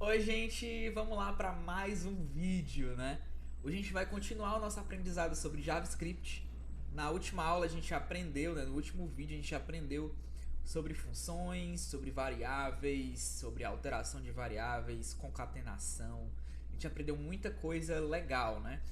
Oi, gente, vamos lá para mais um vídeo, né? Hoje a gente vai continuar o nosso aprendizado sobre JavaScript. Na última aula a gente aprendeu, né? No último vídeo a gente aprendeu sobre funções, sobre variáveis, sobre alteração de variáveis, concatenação. A gente aprendeu muita coisa legal, né?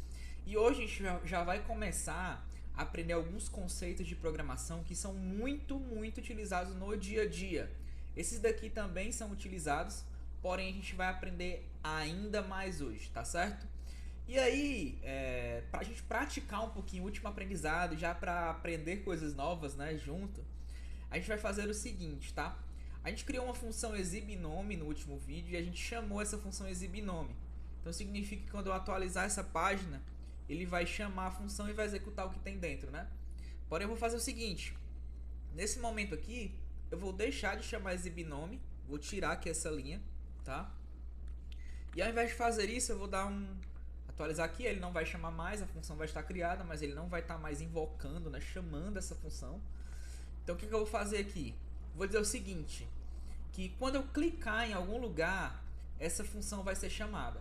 E hoje a gente já vai começar a aprender alguns conceitos de programação que são muito utilizados no dia a dia. Esses daqui também são utilizados, porém a gente vai aprender ainda mais hoje, tá certo? E aí, para a gente praticar um pouquinho o último aprendizado, já para aprender coisas novas, né, junto, a gente vai fazer o seguinte, tá? A gente criou uma função exibNome no último vídeo e a gente chamou essa função exibNome. Então significa que quando eu atualizar essa página, ele vai chamar a função e vai executar o que tem dentro, né? Porém eu vou fazer o seguinte, nesse momento aqui, eu vou deixar de chamar exibNome, vou tirar aqui essa linha, tá? E ao invés de fazer isso, eu vou dar atualizar aqui, ele não vai chamar mais, a função vai estar criada, mas ele não vai estar mais invocando, né, chamando essa função. Então o que eu vou fazer aqui? Vou dizer o seguinte, que quando eu clicar em algum lugar, essa função vai ser chamada.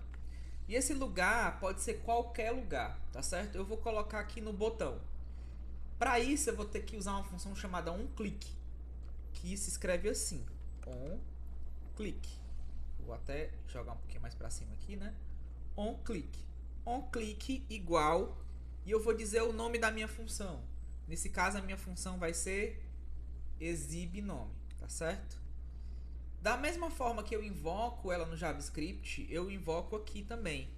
E esse lugar pode ser qualquer lugar, tá certo? Eu vou colocar aqui no botão. Para isso eu vou ter que usar uma função chamada onClick, que se escreve assim, onClick. Vou até jogar um pouquinho mais para cima aqui, né? OnClick. OnClick igual, e eu vou dizer o nome da minha função. Nesse caso a minha função vai ser exibNome, tá certo? Da mesma forma que eu invoco ela no JavaScript, eu invoco aqui também.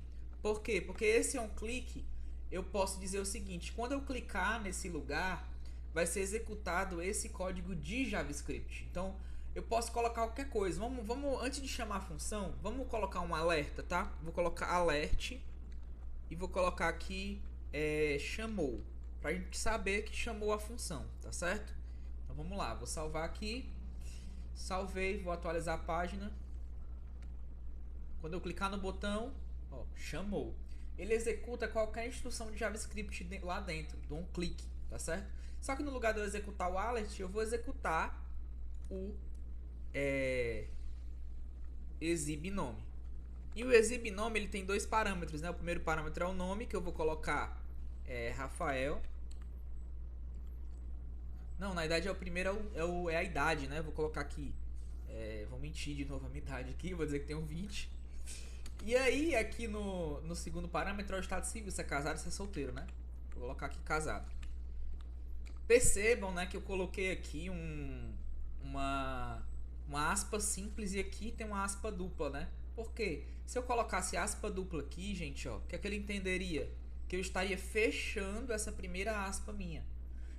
Por quê? Porque esse onClick, eu posso dizer o seguinte, quando eu clicar nesse lugar, vai ser executado esse código de JavaScript. Então, eu posso colocar qualquer coisa. Vamos antes de chamar a função, vamos colocar um alerta, tá? Vou colocar alert e vou colocar aqui chamou, para a gente saber que chamou a função, tá certo? Então vamos lá, vou salvar aqui. Salvei, vou atualizar a página. Quando eu clicar no botão, ó, chamou. Ele executa qualquer instrução de JavaScript lá dentro, do onClick, tá certo? Só que no lugar de eu executar o alert, eu vou executar o exibNome. E o exibNome ele tem dois parâmetros, né? O primeiro parâmetro é o nome, que eu vou colocar Rafael. Não, na verdade o primeiro é a idade, né? Vou colocar aqui. Vou mentir de novo a minha idade aqui, vou dizer que tenho 20. E aí, aqui no segundo parâmetro é o estado civil, se é casado, se é solteiro, né? Vou colocar aqui casado. Percebam, né, que eu coloquei aqui uma aspa simples e aqui tem uma aspa dupla, né? Por quê? Se eu colocasse aspa dupla aqui, gente, ó, o que é que ele entenderia? Que eu estaria fechando essa primeira aspa minha.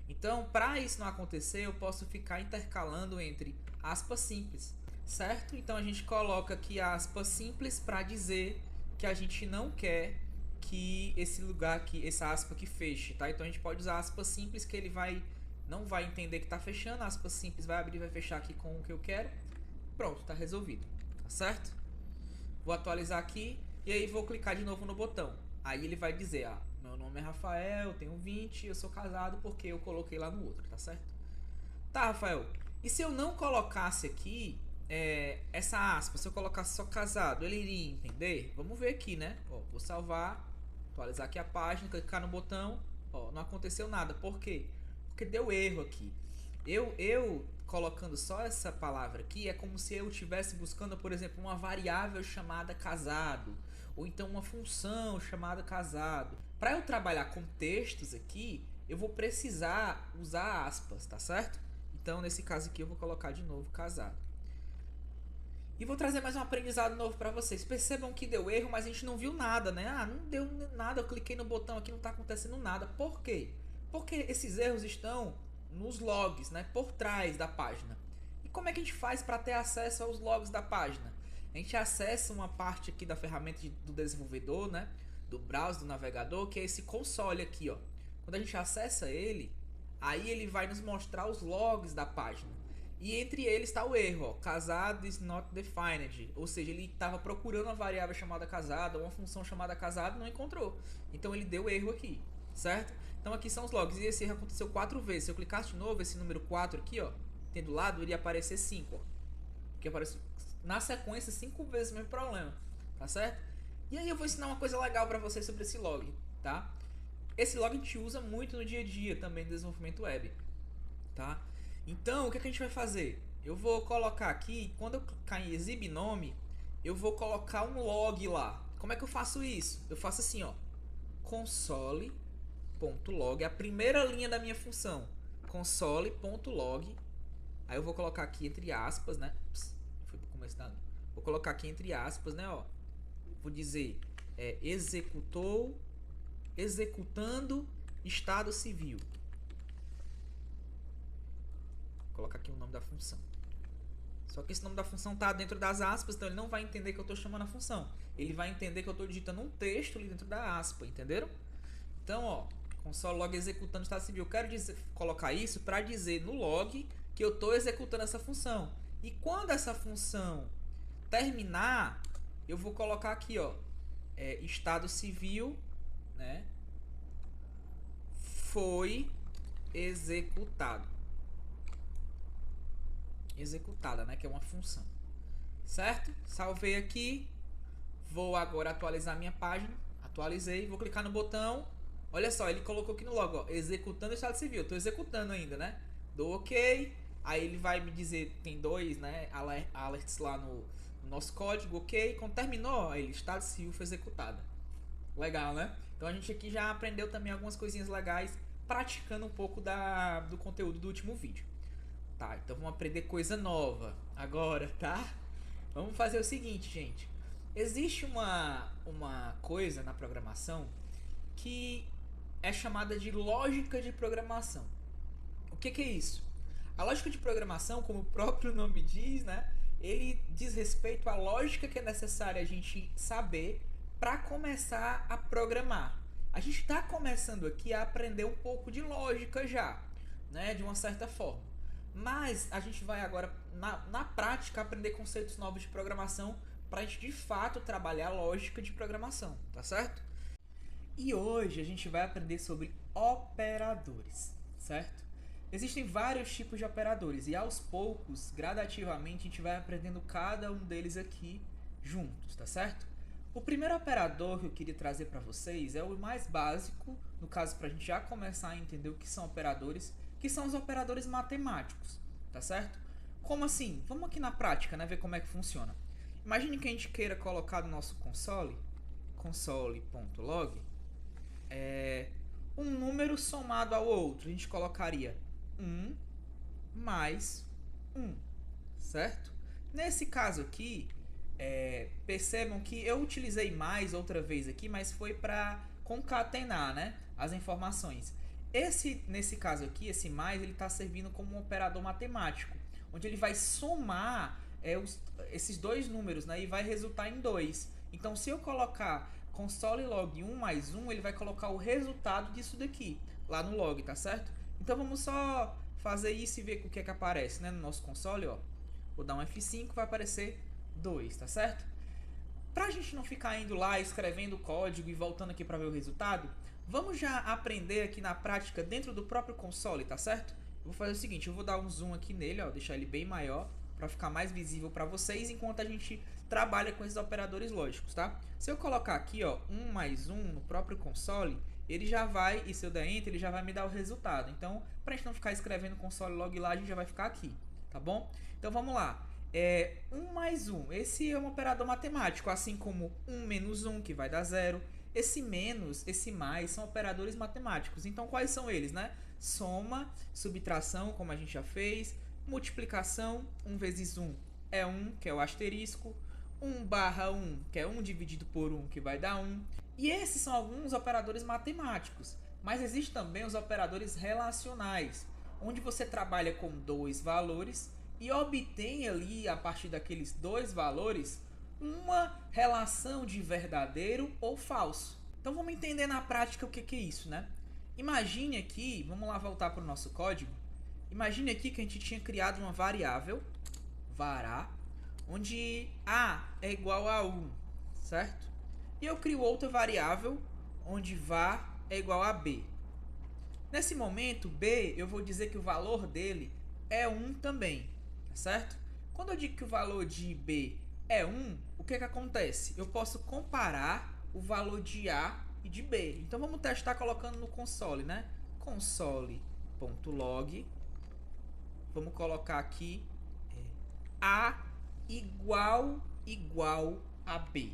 Então, para isso não acontecer, eu posso ficar intercalando entre aspas simples, certo? Então a gente coloca aqui aspas simples para dizer que a gente não quer que esse lugar aqui, essa aspa aqui feche, tá? Então a gente pode usar aspas simples que ele não vai entender que está fechando, aspas simples vai abrir e vai fechar aqui com o que eu quero. Pronto, está resolvido, tá certo? Vou atualizar aqui e aí vou clicar de novo no botão. Aí ele vai dizer, meu nome é Rafael, tenho 20, eu sou casado porque eu coloquei lá no outro, tá certo? Tá, Rafael, e se eu não colocasse aqui essa aspa, se eu colocasse só casado, ele iria entender? Vamos ver aqui, né? Ó, vou salvar, atualizar aqui a página, clicar no botão, ó, não aconteceu nada. Por quê? Porque deu erro aqui. Eu colocando só essa palavra aqui é como se eu estivesse buscando, por exemplo, uma variável chamada casado, ou então uma função chamada casado. Para eu trabalhar com textos aqui, eu vou precisar usar aspas, tá certo? Então, nesse caso aqui, eu vou colocar de novo casado. E vou trazer mais um aprendizado novo para vocês. Percebam que deu erro, mas a gente não viu nada, né? Não deu nada, eu cliquei no botão aqui, não está acontecendo nada. Por quê? Porque esses erros estão nos logs, né? Por trás da página. E como é que a gente faz para ter acesso aos logs da página? A gente acessa uma parte aqui da ferramenta do desenvolvedor, né? Do browser, do navegador, que é esse console aqui, ó. Quando a gente acessa ele, aí ele vai nos mostrar os logs da página. E entre eles está o erro, ó, casado is not defined, ou seja, ele estava procurando uma variável chamada casado, uma função chamada casado, não encontrou. Então ele deu erro aqui, certo? Então aqui são os logs, e esse erro aconteceu 4 vezes. Se eu clicasse de novo, esse número 4 aqui, ó, tem do lado, iria aparecer 5, ó. Aqui aparece na sequência 5 vezes o mesmo problema, tá certo? E aí eu vou ensinar uma coisa legal para vocês sobre esse log, tá? Esse log a gente usa muito no dia a dia também do desenvolvimento web, tá? Então, o que a gente vai fazer? Eu vou colocar aqui, quando eu clicar em exibe nome, eu vou colocar um log lá. Como é que eu faço isso? Eu faço assim, ó, console.log, a primeira linha da minha função, console.log. Aí eu vou colocar aqui entre aspas, né? Foi pro começo da... Vou colocar aqui entre aspas, né, ó. Vou dizer executando estado civil. Vou colocar aqui o nome da função. Só que esse nome da função tá dentro das aspas, então ele não vai entender que eu estou chamando a função. Ele vai entender que eu estou digitando um texto ali dentro da aspa, entenderam? Então, ó, console log executando estado civil. Eu quero colocar isso para dizer no log que eu estou executando essa função. E quando essa função terminar, eu vou colocar aqui, ó, estado civil, né, foi executada, né, que é uma função, certo? Salvei aqui, vou agora atualizar minha página, atualizei, vou clicar no botão, olha só, ele colocou aqui no log, ó, executando o estado civil, eu tô executando ainda, né? Dou ok, aí ele vai me dizer, tem dois, né, alerts lá no nosso código, ok, quando terminou, ó, ele, estado civil foi executado. Legal, né? Então a gente aqui já aprendeu também algumas coisinhas legais, praticando um pouco do conteúdo do último vídeo. Tá, então vamos aprender coisa nova agora, tá? Vamos fazer o seguinte, gente. Existe uma coisa na programação que é chamada de lógica de programação. O que é isso? A lógica de programação, como o próprio nome diz, né? Ele diz respeito à lógica que é necessária a gente saber para começar a programar. A gente está começando aqui a aprender um pouco de lógica já, né? De uma certa forma. Mas a gente vai agora, na prática, aprender conceitos novos de programação para a gente de fato trabalhar a lógica de programação, tá certo? E hoje a gente vai aprender sobre operadores, certo? Existem vários tipos de operadores e aos poucos, gradativamente, a gente vai aprendendo cada um deles aqui juntos, tá certo? O primeiro operador que eu queria trazer para vocês é o mais básico, no caso para a gente já começar a entender o que são operadores, que são os operadores matemáticos, tá certo? Como assim? Vamos aqui na prática, né, ver como é que funciona. Imagine que a gente queira colocar no nosso console.log, um número somado ao outro. A gente colocaria 1 mais 1, certo? Nesse caso aqui, percebam que eu utilizei mais outra vez aqui, mas foi para concatenar, né, as informações. Nesse caso aqui, esse mais, ele está servindo como um operador matemático, onde ele vai somar esses dois números, né, e vai resultar em 2. Então, se eu colocar console log 1 mais 1, ele vai colocar o resultado disso daqui, lá no log, tá certo? Então, vamos só fazer isso e ver o que é que aparece, né, no nosso console, ó. Vou dar um F5, vai aparecer 2, tá certo? Pra gente não ficar indo lá, escrevendo o código e voltando aqui para ver o resultado, vamos já aprender aqui na prática dentro do próprio console, tá certo? Eu vou fazer o seguinte, eu vou dar um zoom aqui nele, ó, deixar ele bem maior, para ficar mais visível para vocês, enquanto a gente trabalha com esses operadores lógicos, tá? Se eu colocar aqui, ó, 1 mais 1 no próprio console, ele já vai, e se eu der Enter, ele já vai me dar o resultado. Então, pra gente não ficar escrevendo console log lá, a gente já vai ficar aqui, tá bom? Então, vamos lá. 1 mais 1, esse é um operador matemático, assim como 1 menos 1, que vai dar 0. Esse menos, esse mais, são operadores matemáticos. Então, quais são eles, né? Soma, subtração, como a gente já fez, multiplicação, 1 vezes 1 é 1, que é o asterisco, 1 barra 1, que é 1 dividido por 1, que vai dar 1. E esses são alguns operadores matemáticos, mas existem também os operadores relacionais, onde você trabalha com dois valores e obtém ali, a partir daqueles dois valores, uma relação de verdadeiro ou falso. Então vamos entender na prática o que é isso, né? Imagine aqui, vamos lá voltar para o nosso código. Imagine aqui que a gente tinha criado uma variável, vará, onde A é igual a 1, certo? E eu crio outra variável, onde var é igual a B. Nesse momento, B, eu vou dizer que o valor dele é 1 também, tá certo? Quando eu digo que o valor de B é 1, o que acontece? Eu posso comparar o valor de A e de B. Então vamos testar colocando no console, né? Console.log. Vamos colocar aqui A igual a B.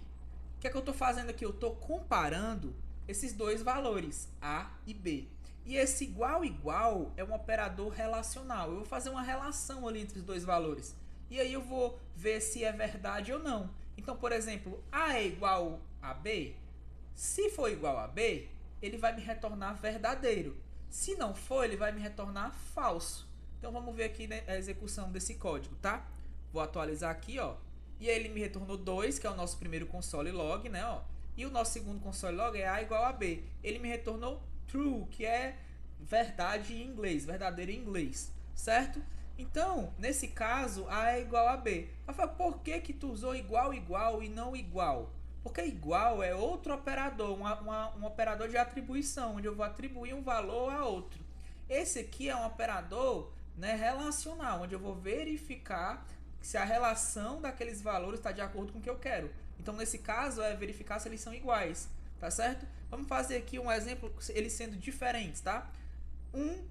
O que é que eu estou fazendo aqui? Eu estou comparando esses dois valores, A e B. E esse igual é um operador relacional. Eu vou fazer uma relação ali entre os dois valores. E aí eu vou ver se é verdade ou não. Então, por exemplo, A é igual a B. Se for igual a B, ele vai me retornar verdadeiro. Se não for, ele vai me retornar falso. Então vamos ver aqui, né, a execução desse código, tá? Vou atualizar aqui, ó. E aí ele me retornou 2, que é o nosso primeiro console log, né, ó. E o nosso segundo console log é A igual a B. Ele me retornou true, que é verdade em inglês, verdadeiro em inglês, certo? Então, nesse caso, A é igual a B. Rafael, por que que tu usou igual e não igual? Porque igual é outro operador, um operador de atribuição, onde eu vou atribuir um valor a outro. Esse aqui é um operador, né, relacional, onde eu vou verificar se a relação daqueles valores está de acordo com o que eu quero. Então, nesse caso, é verificar se eles são iguais, tá certo? Vamos fazer aqui um exemplo, eles sendo diferentes, tá? 1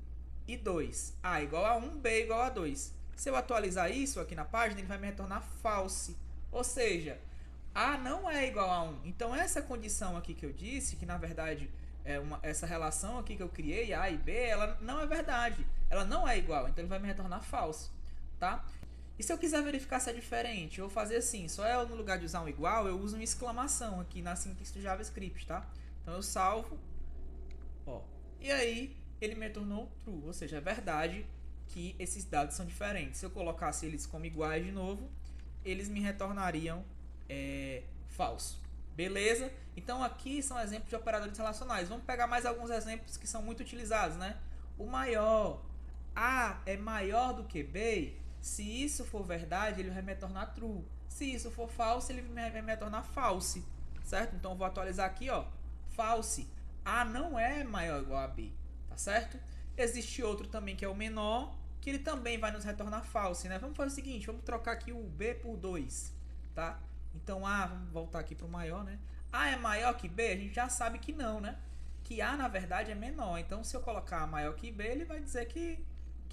e 2. A igual a 1, B igual a 2. Se eu atualizar isso aqui na página, ele vai me retornar false. Ou seja, A não é igual a 1. Então, essa condição aqui que eu disse, que na verdade essa relação aqui que eu criei, A e B, ela não é verdade. Ela não é igual, então ele vai me retornar falso, tá? E se eu quiser verificar se é diferente, eu vou fazer assim, só eu no lugar de usar um igual, eu uso uma exclamação aqui na sintaxe do JavaScript, tá? Então eu salvo, ó, e aí ele me retornou true, ou seja, é verdade que esses dados são diferentes. Se eu colocasse eles como iguais de novo, eles me retornariam falso. Beleza? Então aqui são exemplos de operadores relacionais. Vamos pegar mais alguns exemplos que são muito utilizados, né? O maior. A é maior do que B. Se isso for verdade, ele vai me retornar true. Se isso for falso, ele vai me retornar false. Certo? Então eu vou atualizar aqui, ó. False. A não é maior ou igual a B. Tá certo? Existe outro também que é o menor, que ele também vai nos retornar false, né? Vamos fazer o seguinte, vamos trocar aqui o B por 2, tá? Então A, vamos voltar aqui para o maior, né? A é maior que B? A gente já sabe que não, né? Que A, na verdade, é menor. Então, se eu colocar A maior que B, ele vai dizer que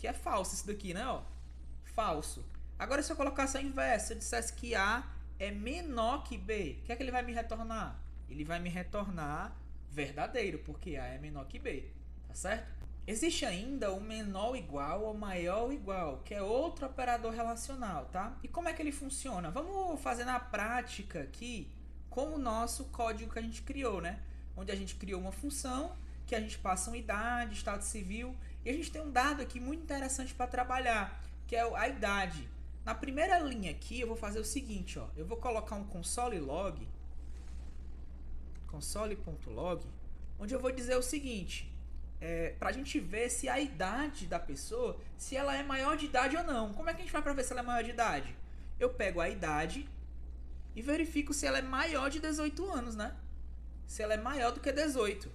é falso isso daqui, né? Ó, falso. Agora, se eu colocasse ao inverso, se eu dissesse que A é menor que B, o que é que ele vai me retornar? Ele vai me retornar verdadeiro, porque A é menor que B, tá certo? Existe ainda o menor ou igual ou maior ou igual, que é outro operador relacional, tá? E como é que ele funciona? Vamos fazer na prática aqui com o nosso código que a gente criou, né? Onde a gente criou uma função que a gente passa uma idade, estado civil, e a gente tem um dado aqui muito interessante para trabalhar, que é a idade. Na primeira linha aqui, eu vou fazer o seguinte, ó. Eu vou colocar um console.log, onde eu vou dizer o seguinte... pra gente ver se a idade da pessoa, se ela é maior de idade ou não. Como é que a gente vai pra ver se ela é maior de idade? Eu pego a idade e verifico se ela é maior de 18 anos, né? Se ela é maior do que 18.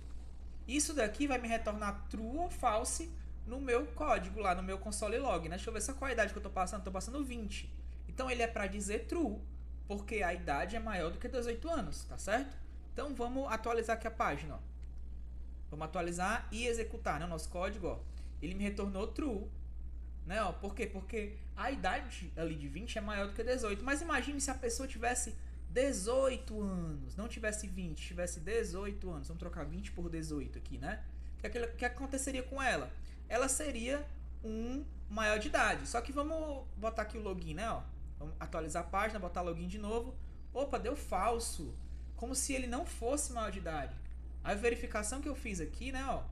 Isso daqui vai me retornar true ou false no meu código lá, no meu console.log, né? Deixa eu ver só qual a idade que eu tô passando. Tô passando 20. Então ele é pra dizer true, porque a idade é maior do que 18 anos, tá certo? Então vamos atualizar aqui a página, ó. Vamos atualizar e executar, né, o nosso código, ó. Ele me retornou true, né, ó. Por quê? Porque a idade ali de 20 é maior do que 18. Mas imagine se a pessoa tivesse 18 anos, não tivesse 20, tivesse 18 anos. Vamos trocar 20 por 18 aqui, né? O que aconteceria com ela? Ela seria um maior de idade. Só que vamos botar aqui o login, né, ó. Vamos atualizar a página, botar login de novo. Opa, deu falso. Como se ele não fosse maior de idade. A verificação que eu fiz aqui, né, ó,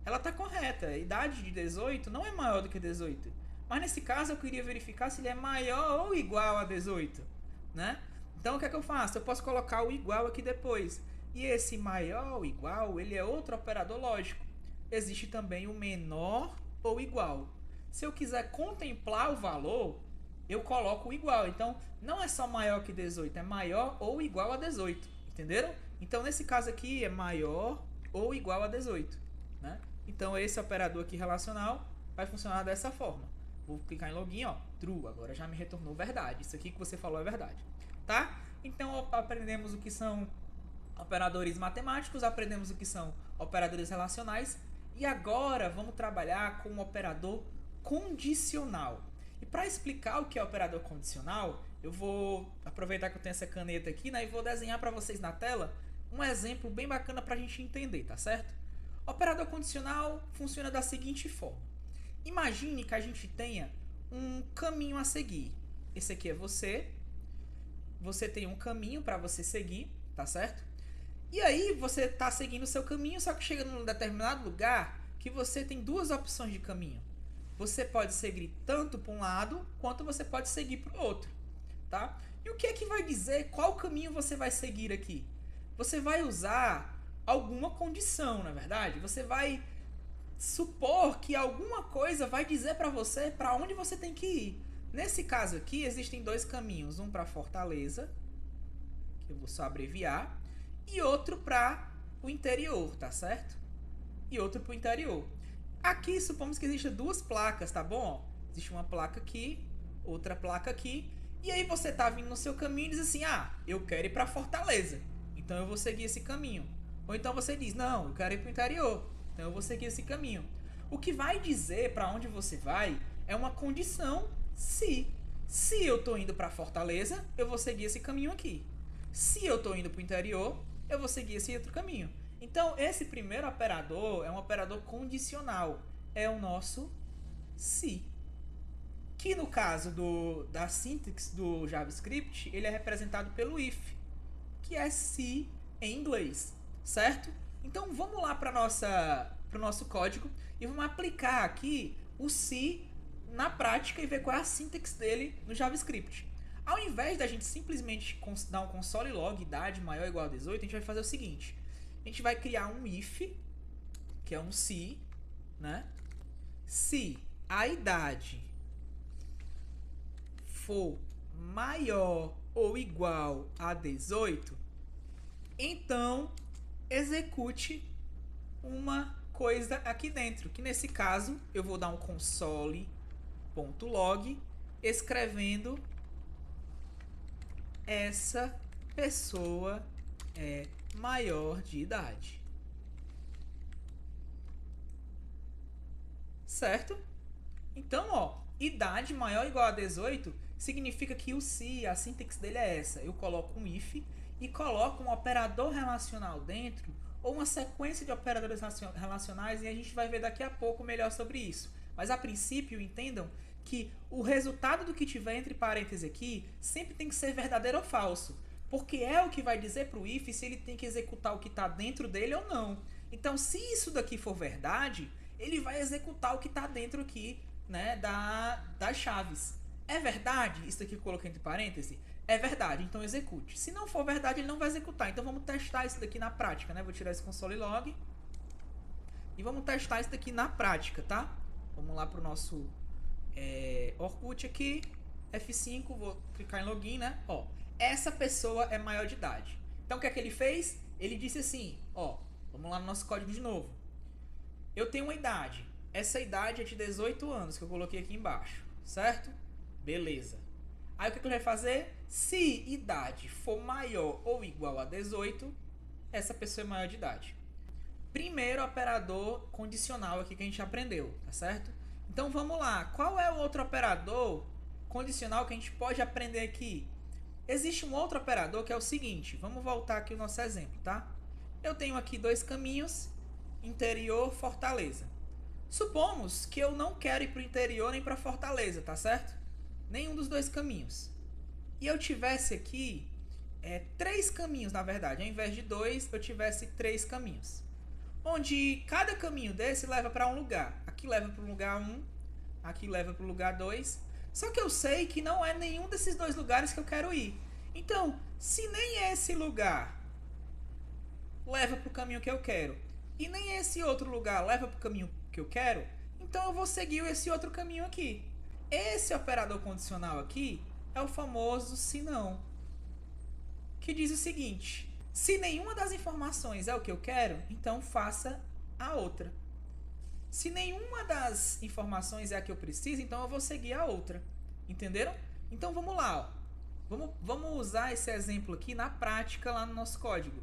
ela tá correta. A idade de 18 não é maior do que 18. Mas nesse caso eu queria verificar se ele é maior ou igual a 18, né? Então o que é que eu faço? Eu posso colocar o igual aqui depois. E esse maior ou igual, ele é outro operador lógico. Existe também o menor ou igual. Se eu quiser contemplar o valor, eu coloco o igual. Então não é só maior que 18, é maior ou igual a 18. Entenderam? Então, nesse caso aqui, é maior ou igual a 18, né? Então, esse operador aqui relacional vai funcionar dessa forma. Vou clicar em login, ó, true, agora já me retornou verdade. Isso aqui que você falou é verdade, tá? Então aprendemos o que são operadores matemáticos, aprendemos o que são operadores relacionais e agora vamos trabalhar com o operador condicional. E para explicar o que é operador condicional, eu vou aproveitar que eu tenho essa caneta aqui, né, e vou desenhar para vocês na tela um exemplo bem bacana para a gente entender, tá certo? Operador condicional funciona da seguinte forma. Imagine que a gente tenha um caminho a seguir. Esse aqui é você. Você tem um caminho para você seguir, tá certo? E aí você está seguindo o seu caminho, só que chega num determinado lugar que você tem duas opções de caminho. Você pode seguir tanto para um lado, quanto você pode seguir para o outro, tá? E o que é que vai dizer qual caminho você vai seguir aqui? Você vai usar alguma condição, na verdade. Você vai supor que alguma coisa vai dizer para você para onde você tem que ir. Nesse caso aqui, existem dois caminhos. Um para Fortaleza, que eu vou só abreviar, e outro para o interior, tá certo? E outro para o interior. Aqui, supomos que existem duas placas, tá bom? Existe uma placa aqui, outra placa aqui. E aí você tá vindo no seu caminho e diz assim, ah, eu quero ir para Fortaleza, então eu vou seguir esse caminho. Ou então você diz, não, eu quero ir para o interior, então eu vou seguir esse caminho. O que vai dizer para onde você vai é uma condição se. Se eu tô indo para Fortaleza, eu vou seguir esse caminho aqui. Se eu tô indo para o interior, eu vou seguir esse outro caminho. Então, esse primeiro operador é um operador condicional. É o nosso se. Que no caso da sintaxe do JavaScript, ele é representado pelo if, que é se em inglês, certo? Então, vamos lá para o nosso código e vamos aplicar aqui o se na prática e ver qual é a sintaxe dele no JavaScript. Ao invés da gente simplesmente dar um console log idade maior ou igual a 18, a gente vai fazer o seguinte. A gente vai criar um if, que é um se, né? Se a idade for maior ou igual a 18, então execute uma coisa aqui dentro, que nesse caso eu vou dar um console.log escrevendo essa pessoa é maior de idade. Certo? Então, ó, idade maior ou igual a 18 significa que o se, a sintaxe dele é essa. Eu coloco um if e coloco um operador relacional dentro ou uma sequência de operadores relacionais e a gente vai ver daqui a pouco melhor sobre isso. Mas a princípio, entendam que o resultado do que tiver entre parênteses aqui sempre tem que ser verdadeiro ou falso. Porque é o que vai dizer para o if se ele tem que executar o que está dentro dele ou não. Então, se isso daqui for verdade, ele vai executar o que está dentro aqui, né, das chaves. É verdade? Isso daqui que eu coloquei entre parênteses? É verdade, então execute. Se não for verdade, ele não vai executar. Então, vamos testar isso daqui na prática, né? Vou tirar esse console log. E vamos testar isso daqui na prática, tá? Vamos lá para o nosso Orkut aqui. F5, vou clicar em login, né? Ó. Essa pessoa é maior de idade. Então, o que é que ele fez? Ele disse assim, ó, vamos lá no nosso código de novo. Eu tenho uma idade. Essa idade é de 18 anos, que eu coloquei aqui embaixo, certo? Beleza. Aí, o que ele vai fazer? Se idade for maior ou igual a 18, essa pessoa é maior de idade. Primeiro operador condicional aqui que a gente aprendeu, tá certo? Então, vamos lá. Qual é o outro operador condicional que a gente pode aprender aqui? Existe um outro operador que é o seguinte, vamos voltar aqui o nosso exemplo, tá? Eu tenho aqui dois caminhos, interior, Fortaleza. Supomos que eu não quero ir para o interior nem para Fortaleza, tá certo? Nenhum dos dois caminhos. E eu tivesse aqui três caminhos, na verdade. Ao invés de dois, eu tivesse três caminhos. Onde cada caminho desse leva para um lugar. Aqui leva para o lugar 1, aqui leva para o lugar 2. Só que eu sei que não é nenhum desses dois lugares que eu quero ir. Então, se nem esse lugar leva para o caminho que eu quero, e nem esse outro lugar leva para o caminho que eu quero, então eu vou seguir esse outro caminho aqui. Esse operador condicional aqui é o famoso se não, que diz o seguinte: se nenhuma das informações é o que eu quero, então faça a outra. Se nenhuma das informações é a que eu preciso, então eu vou seguir a outra. Entenderam? Então vamos lá, ó. Vamos usar esse exemplo aqui na prática lá no nosso código.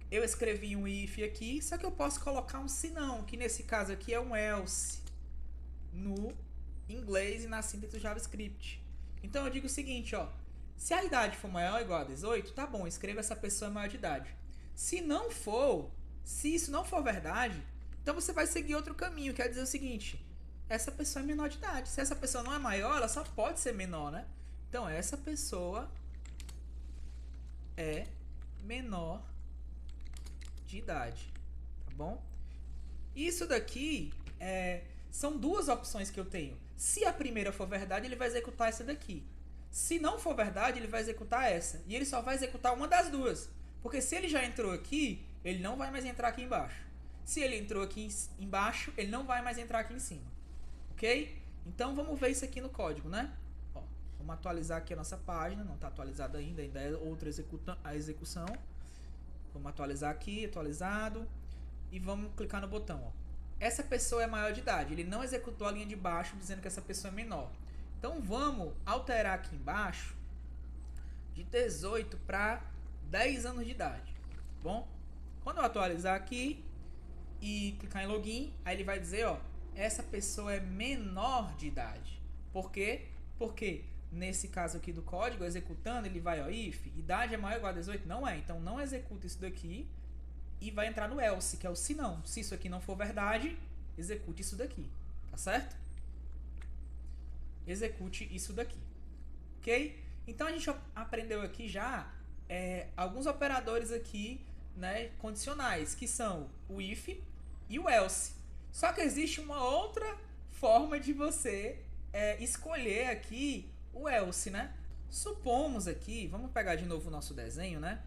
Eu escrevi um if aqui, só que eu posso colocar um se não, que nesse caso aqui é um else no inglês e na síntese do JavaScript. Então eu digo o seguinte, ó. Se a idade for maior ou igual a 18, tá bom, escreva essa pessoa maior de idade. Se não for, se isso não for verdade, então você vai seguir outro caminho, quer dizer o seguinte, essa pessoa é menor de idade. Se essa pessoa não é maior, ela só pode ser menor, né? Então essa pessoa é menor de idade, tá bom? Isso daqui são duas opções que eu tenho. Se a primeira for verdade, ele vai executar essa daqui. Se não for verdade, ele vai executar essa. E ele só vai executar uma das duas. Porque se ele já entrou aqui, ele não vai mais entrar aqui embaixo. Se ele entrou aqui embaixo, ele não vai mais entrar aqui em cima. Ok? Então vamos ver isso aqui no código, né? Ó, vamos atualizar aqui a nossa página. Não está atualizada ainda é outra execução. Vamos atualizar aqui, atualizado. E vamos clicar no botão, ó. Essa pessoa é maior de idade. Ele não executou a linha de baixo dizendo que essa pessoa é menor. Então vamos alterar aqui embaixo de 18 para 10 anos de idade. Bom, quando eu atualizar aqui e clicar em login, aí ele vai dizer, ó, essa pessoa é menor de idade. Por quê? Porque nesse caso aqui do código, executando, ele vai, ó, if, idade é maior ou igual a 18? Não é, então não executa isso daqui e vai entrar no else, que é o se não. Se isso aqui não for verdade, execute isso daqui, tá certo? Execute isso daqui, ok? Então a gente aprendeu aqui já alguns operadores aqui, né, condicionais, que são o if e o else. Só que existe uma outra forma de você escolher aqui o else, né? Supomos aqui, vamos pegar de novo o nosso desenho, né?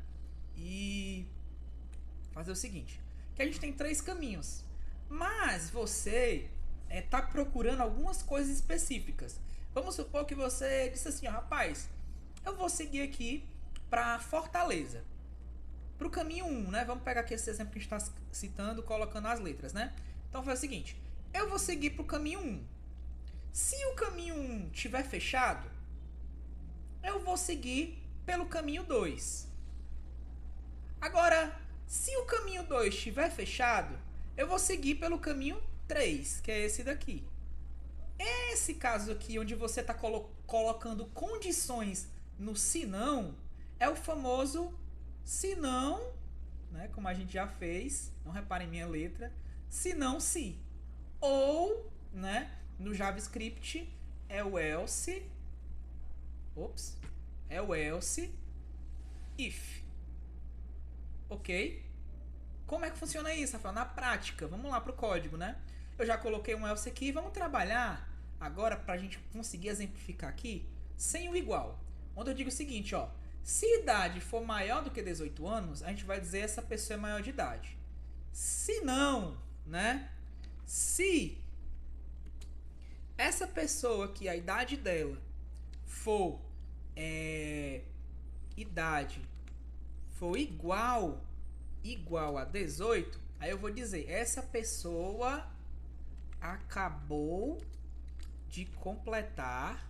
E fazer o seguinte, que a gente tem 3 caminhos, mas você tá procurando algumas coisas específicas. Vamos supor que você disse assim, ó, rapaz, eu vou seguir aqui para Fortaleza, para o caminho 1, né? Vamos pegar aqui esse exemplo que a gente está citando, colocando as letras, né? Então faz o seguinte, eu vou seguir para o caminho 1. Se o caminho 1 estiver fechado, eu vou seguir pelo caminho 2. Agora, se o caminho 2 estiver fechado, eu vou seguir pelo caminho 3, que é esse daqui. Esse caso aqui, onde você está colocando condições no se não, é o famoso se não, né, como a gente já fez, não reparem em minha letra, se não se. Ou, né, no JavaScript é o else, if. Ok? Como é que funciona isso, Rafael? Na prática, vamos lá para o código, né? Eu já coloquei um else aqui, vamos trabalhar agora para a gente conseguir exemplificar aqui sem o igual. Onde eu digo o seguinte, ó, se a idade for maior do que 18 anos, a gente vai dizer essa pessoa é maior de idade. Se não, né? Se essa pessoa aqui, a idade dela for igual a 18, aí eu vou dizer, essa pessoa acabou de completar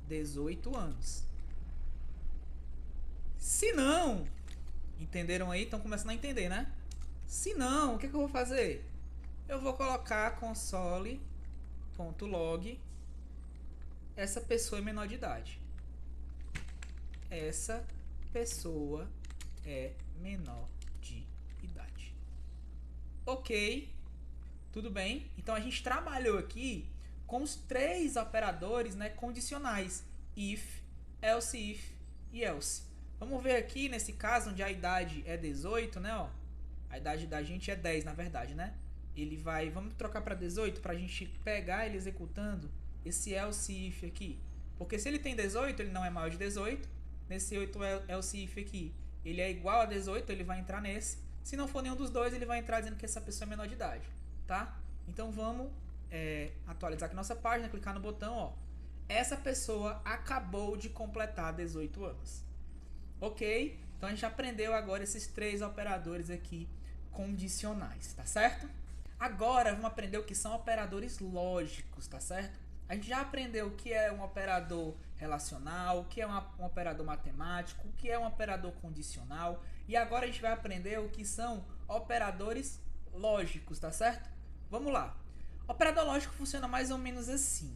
18 anos. Se não, entenderam aí? Estão começando a entender, né? Se não, o que eu vou fazer? Eu vou colocar console.log essa pessoa é menor de idade. Essa pessoa é menor de idade. Ok, tudo bem? Então a gente trabalhou aqui com os 3 operadores, né, condicionais: if, else if e else. Vamos ver aqui nesse caso onde a idade é 18, né? Ó, a idade da gente é 10, na verdade, né? Ele vai, vamos trocar para 18 para a gente pegar ele executando esse else if aqui. Porque se ele tem 18, ele não é maior de 18. Nesse 8 else if aqui, ele é igual a 18, ele vai entrar nesse. Se não for nenhum dos dois, ele vai entrar dizendo que essa pessoa é menor de idade, tá? Então vamos atualizar aqui nossa página, clicar no botão, ó. Essa pessoa acabou de completar 18 anos. Ok? Então a gente aprendeu agora esses 3 operadores aqui condicionais, tá certo? Agora vamos aprender o que são operadores lógicos, tá certo? A gente já aprendeu o que é um operador relacional, o que é um operador matemático, o que é um operador condicional, e agora a gente vai aprender o que são operadores lógicos, tá certo? Vamos lá. Operador lógico funciona mais ou menos assim.